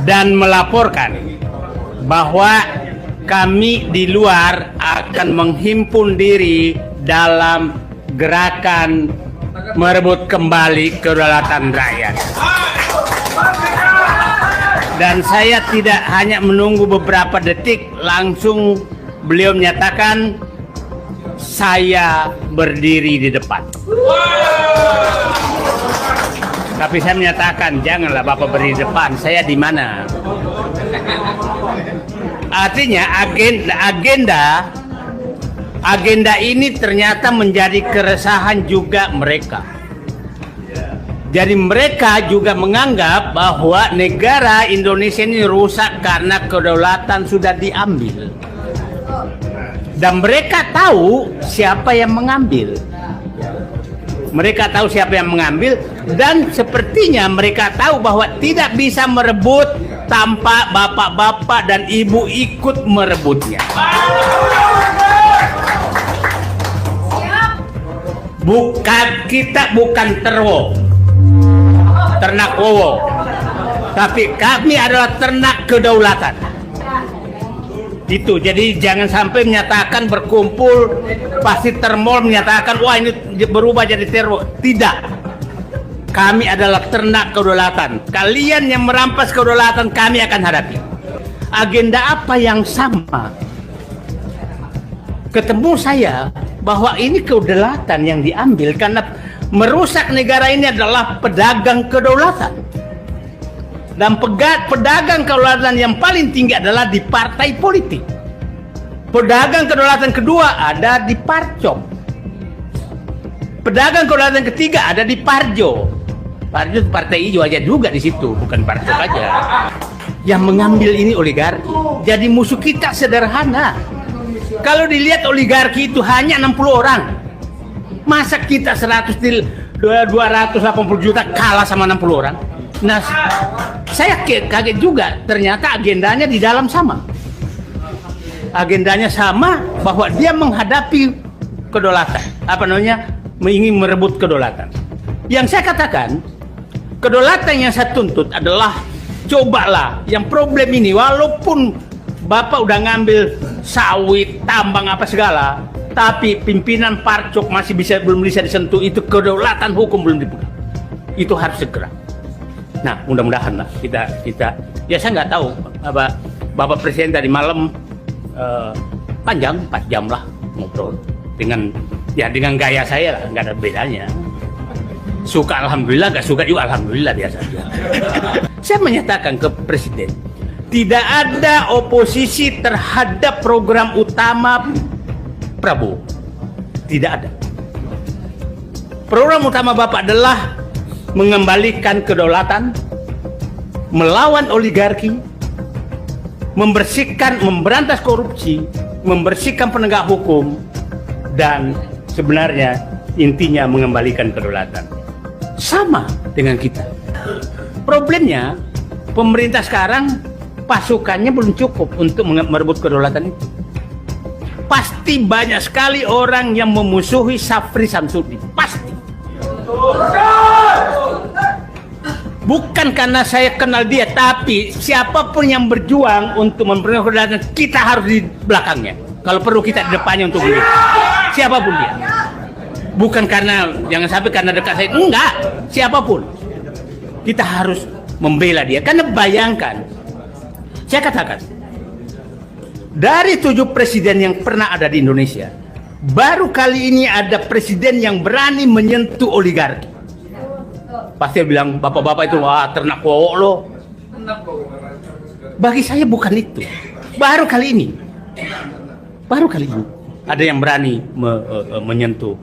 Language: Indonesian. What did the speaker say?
dan melaporkan bahwa kami di luar akan menghimpun diri dalam gerakan merebut kembali kedaulatan rakyat. Dan saya tidak hanya menunggu beberapa detik, langsung beliau menyatakan saya berdiri di depan. Tapi saya menyatakan janganlah Bapak berdiri di depan, saya di mana? Artinya agenda ini ternyata menjadi keresahan juga mereka. Jadi mereka juga menganggap bahwa negara Indonesia ini rusak karena kedaulatan sudah diambil. Dan mereka tahu siapa yang mengambil. Mereka tahu siapa yang mengambil, dan sepertinya mereka tahu bahwa tidak bisa merebut tanpa bapak-bapak dan ibu ikut merebutnya. Kita bukan ternak wowo, tapi kami adalah ternak kedaulatan. Itu, jadi jangan sampai menyatakan berkumpul pasti termol menyatakan wah ini berubah jadi teror. Tidak, kami adalah ternak kedaulatan. Kalian yang merampas kedaulatan kami akan hadapi. Agenda apa yang sama? Ketemu saya bahwa ini kedaulatan yang diambil karena merusak negara ini adalah pedagang kedaulatan. Dan pedagang kedaulatan yang paling tinggi adalah di partai politik. Pedagang kedaulatan kedua ada di Parcok. Pedagang kedaulatan ketiga ada di Parjo. Parjo partai hijau aja juga di situ, bukan Parcok aja. Yang mengambil ini oligarki. Jadi musuh kita sederhana. Kalau dilihat oligarki itu hanya 60 orang. Masa kita 280 juta kalah sama 60 orang? Nah, saya kaget juga, ternyata agendanya di dalam sama. Agendanya sama bahwa dia menghadapi kedaulatan. Apa namanya? Ingin merebut kedaulatan. Yang saya katakan, kedaulatan yang saya tuntut adalah cobalah yang problem ini, walaupun Bapak udah ngambil sawit, tambang apa segala, tapi pimpinan Parcok masih belum bisa disentuh, itu kedaulatan hukum belum dibuka. Itu harus segera. Nah, mudah-mudahan lah kita ya saya nggak tahu Bapak Presiden tadi malam panjang 4 jam lah ngobrol dengan gaya saya lah, nggak ada bedanya. Suka alhamdulillah, nggak suka juga alhamdulillah, biasa aja. Saya menyatakan ke Presiden, tidak ada oposisi terhadap program utama Prabowo. Tidak ada. Program utama Bapak adalah mengembalikan kedaulatan, melawan oligarki, memberantas korupsi, membersihkan penegak hukum, dan sebenarnya intinya mengembalikan kedaulatan. Sama dengan kita. Problemnya, pemerintah sekarang pasukannya belum cukup untuk merebut kedaulatan itu. Pasti banyak sekali orang yang memusuhi Syafri Samsudin. Pasti. Bukan karena saya kenal dia, tapi siapapun yang berjuang untuk memperoleh kedaulatan, kita harus di belakangnya. Kalau perlu kita di depannya untuk beliau. Siapapun dia. Bukan karena, jangan sampai karena dekat saya. Enggak, siapapun. Kita harus membela dia. Karena bayangkan, saya katakan, dari 7 presiden yang pernah ada di Indonesia, baru kali ini ada presiden yang berani menyentuh oligarki. Pasti bilang bapak-bapak itu wah ternak wowo lo. Bagi saya bukan itu. Baru kali ini ada yang berani menyentuh